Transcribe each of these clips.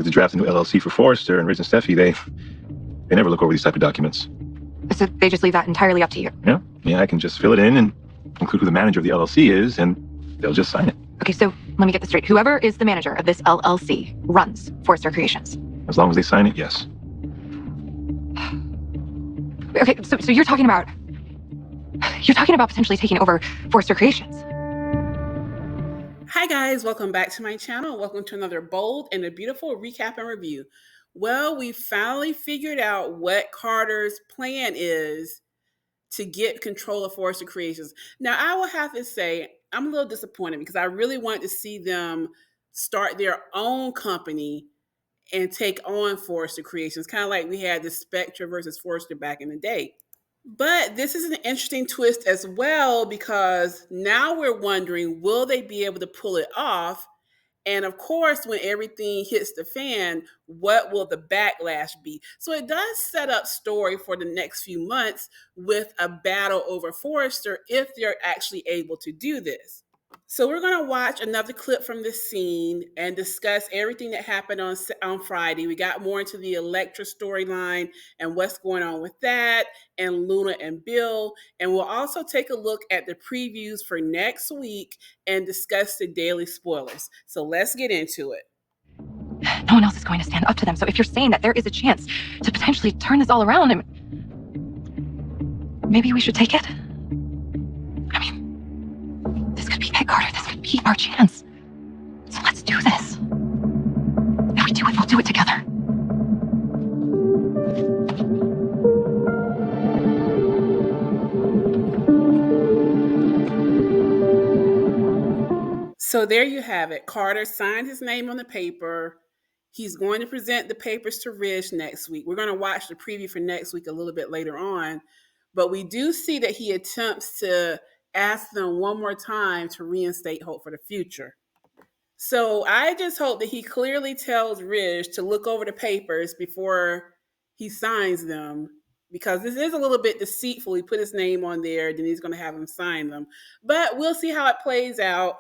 To draft a new LLC for Forrester and Ridge and Steffy, they never look over these type of documents. So they just leave that entirely up to you? Yeah, I can just fill it in and include who the manager of the LLC is, and they'll just sign it. Okay, so let me get this straight. Whoever is the manager of this LLC runs Forrester Creations. As long as they sign it, yes. Okay, so you're talking about potentially taking over Forrester Creations. Hi guys, welcome back to my channel. Welcome to another bold and a beautiful recap and review. Well, we finally figured out what Carter's plan is to get control of Forrester Creations. Now, I will have to say, I'm a little disappointed because I really wanted to see them start their own company and take on Forrester Creations, kind of like we had the Spectra versus Forrester back in the day. But this is an interesting twist as well, because now we're wondering, will they be able to pull it off? And of course, when everything hits the fan, what will the backlash be? So it does set up story for the next few months with a battle over Forrester if they're actually able to do this. So we're going to watch another clip from this scene and discuss everything that happened on Friday. We got more into the Electra storyline and what's going on with that, and Luna and Bill. And we'll also take a look at the previews for next week and discuss the daily spoilers. So let's get into it. No one else is going to stand up to them. So if you're saying that there is a chance to potentially turn this all around, maybe we should take it? I mean, this could be it, Carter. This could be our chance. So let's do this. If we do it, we'll do it together. So there you have it. Carter signed his name on the paper. He's going to present the papers to Ridge next week. We're going to watch the preview for next week a little bit later on. But we do see that he attempts to ask them one more time to reinstate hope for the future. So I just hope that he clearly tells Ridge to look over the papers before he signs them, because this is a little bit deceitful. He put his name on there, then he's going to have him sign them. But we'll see how it plays out,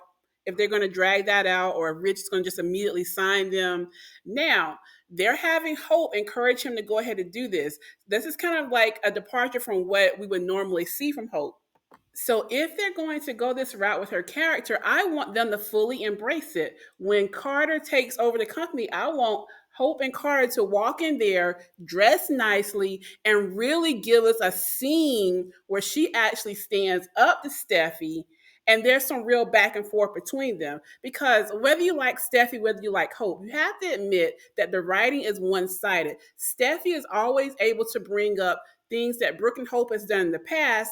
if they're going to drag that out or if Ridge is going to just immediately sign them. Now, they're having Hope encourage him to go ahead and do this. This is kind of like a departure from what we would normally see from Hope. So if they're going to go this route with her character, I want them to fully embrace it. When Carter takes over the company, I want Hope and Carter to walk in there, dress nicely, and really give us a scene where she actually stands up to Steffy, and there's some real back and forth between them. Because whether you like Steffy, whether you like Hope, you have to admit that the writing is one-sided. Steffy is always able to bring up things that Brooke and Hope has done in the past,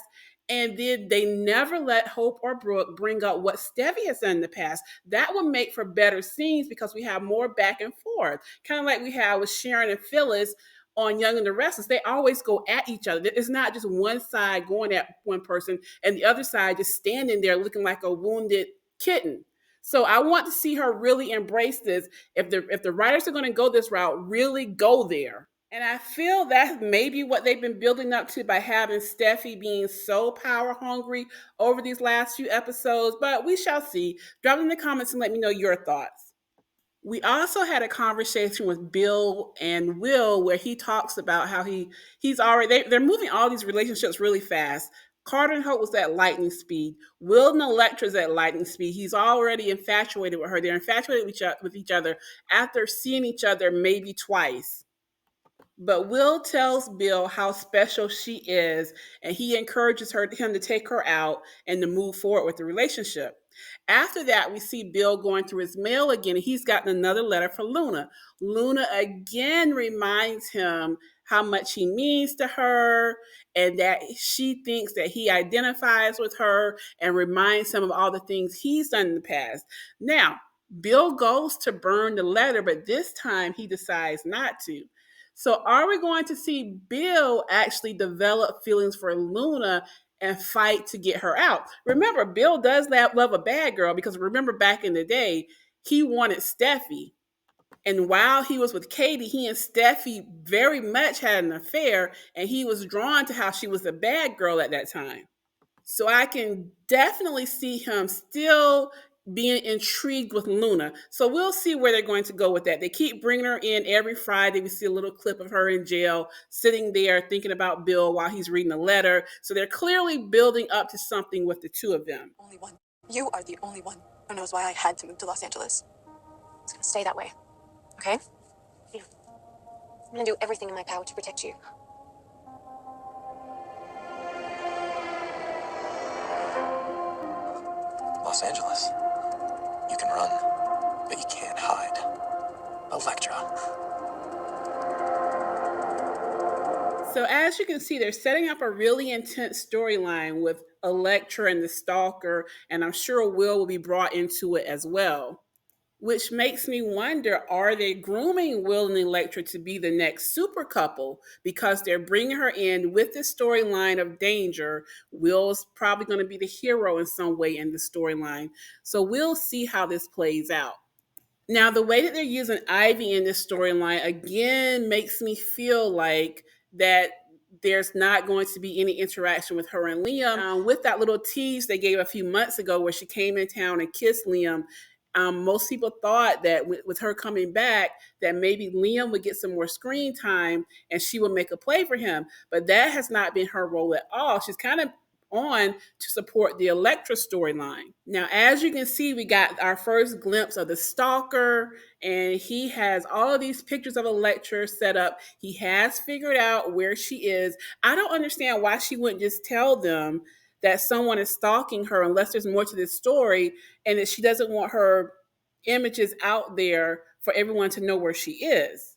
and then they never let Hope or Brooke bring up what Steffy has done in the past. That would make for better scenes because we have more back and forth. Kind of like we have with Sharon and Phyllis on Young and the Restless. They always go at each other. It's not just one side going at one person and the other side just standing there looking like a wounded kitten. So I want to see her really embrace this. If the writers are going to go this route, really go there. And I feel that's maybe what they've been building up to by having Steffy being so power hungry over these last few episodes, but we shall see. Drop in the comments and let me know your thoughts. We also had a conversation with Bill and Will where he talks about how he's already, they're moving all these relationships really fast. Carter and Hope was at lightning speed. Will and Electra's at lightning speed. He's already infatuated with her. They're infatuated with each other after seeing each other maybe twice. But Will tells Bill how special she is, and he encourages him to take her out and to move forward with the relationship. After that, we see Bill going through his mail again, and he's gotten another letter for Luna. Luna again reminds him how much he means to her and that she thinks that he identifies with her, and reminds him of all the things he's done in the past. Now, Bill goes to burn the letter, but this time he decides not to. So are we going to see Bill actually develop feelings for Luna and fight to get her out? Remember, Bill does love a bad girl, because remember back in the day, he wanted Steffy. And while he was with Katie, he and Steffy very much had an affair, and he was drawn to how she was a bad girl at that time. So I can definitely see him still being intrigued with Luna. So we'll see where they're going to go with that. They keep bringing her in every Friday. We see a little clip of her in jail, sitting there thinking about Bill while he's reading a letter. So they're clearly building up to something with the two of them. Only one. You are the only one who knows why I had to move to Los Angeles. It's gonna stay that way. Okay? Yeah. I'm gonna do everything in my power to protect you. Los Angeles. You can run, but you can't hide. Electra. So as you can see, they're setting up a really intense storyline with Electra and the stalker, and I'm sure Will be brought into it as well. Which makes me wonder, are they grooming Will and Electra to be the next super couple? Because they're bringing her in with the storyline of danger. Will's probably going to be the hero in some way in the storyline. So we'll see how this plays out. Now, the way that they're using Ivy in this storyline, again, makes me feel like that there's not going to be any interaction with her and Liam. With that little tease they gave a few months ago where she came in town and kissed Liam, most people thought that with her coming back, that maybe Liam would get some more screen time and she would make a play for him. But that has not been her role at all. She's kind of on to support the Electra storyline. Now, as you can see, we got our first glimpse of the stalker, and he has all of these pictures of Electra set up. He has figured out where she is. I don't understand why she wouldn't just tell them that someone is stalking her unless there's more to this story, and that she doesn't want her images out there for everyone to know where she is.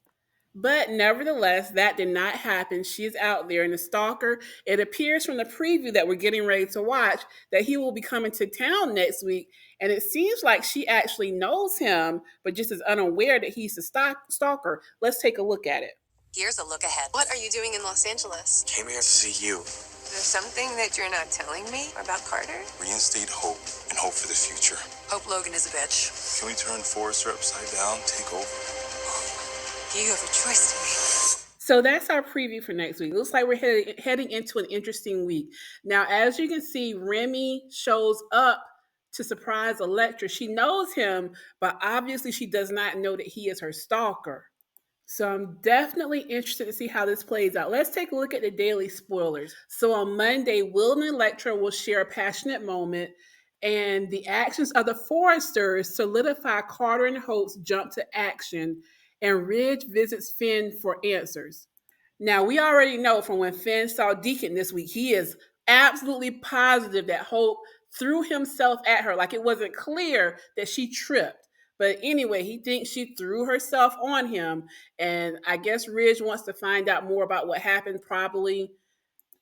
But nevertheless, that did not happen. She's out there. And the stalker, it appears from the preview that we're getting ready to watch that he will be coming to town next week. And it seems like she actually knows him, but just is unaware that he's the stalker. Let's take a look at it. Here's a look ahead. What are you doing in Los Angeles? Came here to see you. Is there something that you're not telling me about Carter? Reinstate hope and hope for the future. Hope Logan is a bitch. Can we turn Forrester upside down, take over? You have a choice to make. So that's our preview for next week. Looks like we're heading into an interesting week. Now, as you can see, Remy shows up to surprise Electra. She knows him, but obviously she does not know that he is her stalker. So I'm definitely interested to see how this plays out. Let's take a look at the daily spoilers. So on Monday, Will and Electra will share a passionate moment, and the actions of the Forresters solidify Carter and Hope's jump to action, and Ridge visits Finn for answers. Now, we already know from when Finn saw Deacon this week, he is absolutely positive that Hope threw himself at her. Like, it wasn't clear that she tripped. But anyway, he thinks she threw herself on him. And I guess Ridge wants to find out more about what happened, probably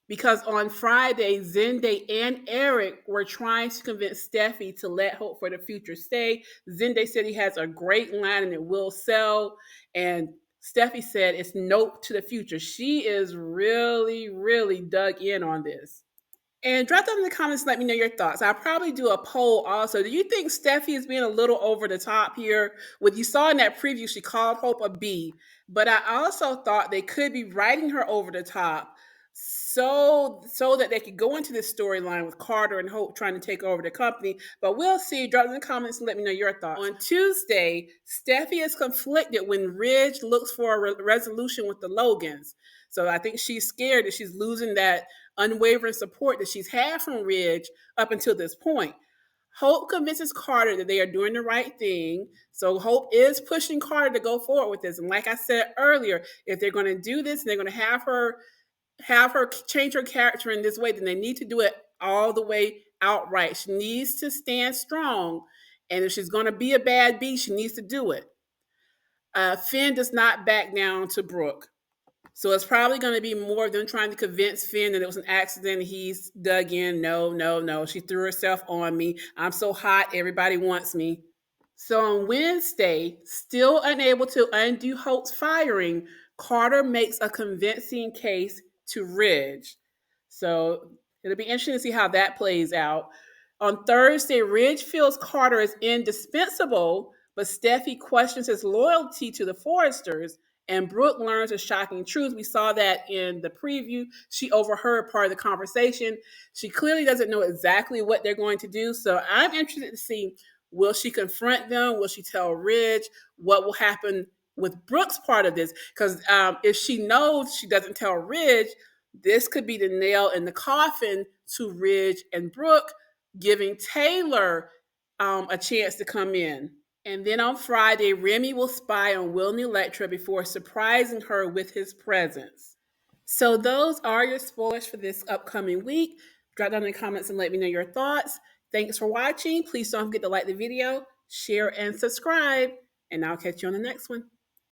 because on Friday, Zende and Eric were trying to convince Steffy to let Hope for the Future stay. Zende said he has a great line and it will sell. And Steffy said it's nope to the future. She is really, really dug in on this. And drop down in the comments and let me know your thoughts. I'll probably do a poll also. Do you think Steffy is being a little over the top here? What you saw in that preview, she called Hope a B. But I also thought they could be writing her over the top so that they could go into this storyline with Carter and Hope trying to take over the company. But we'll see. Drop in the comments and let me know your thoughts. On Tuesday, Steffy is conflicted when Ridge looks for a resolution with the Logans. So I think she's scared that she's losing that unwavering support that she's had from Ridge up until this point. Hope convinces Carter that they are doing the right thing. So Hope is pushing Carter to go forward with this. And like I said earlier, if they're going to do this and they're going to have her change her character in this way, then they need to do it all the way outright. She needs to stand strong. And if she's going to be a bad bee, she needs to do it. Finn does not back down to Brooke. So it's probably going to be more of them trying to convince Finn that it was an accident. He's dug in. No. She threw herself on me. I'm so hot. Everybody wants me. So on Wednesday, still unable to undo Hope's firing, Carter makes a convincing case to Ridge. So it'll be interesting to see how that plays out. On Thursday, Ridge feels Carter is indispensable, but Steffy questions his loyalty to the Forresters. And Brooke learns a shocking truth. We saw that in the preview. She overheard part of the conversation. She clearly doesn't know exactly what they're going to do. So I'm interested to see Will she confront them? Will she tell Ridge? What will happen with Brooke's part of this? Because if she knows she doesn't tell Ridge, this could be the nail in the coffin to Ridge and Brooke, giving Taylor a chance to come in. And then on Friday, Remy will spy on Will and Electra before surprising her with his presence. So those are your spoilers for this upcoming week. Drop down in the comments and let me know your thoughts. Thanks for watching. Please don't forget to like the video, share, and subscribe. And I'll catch you on the next one.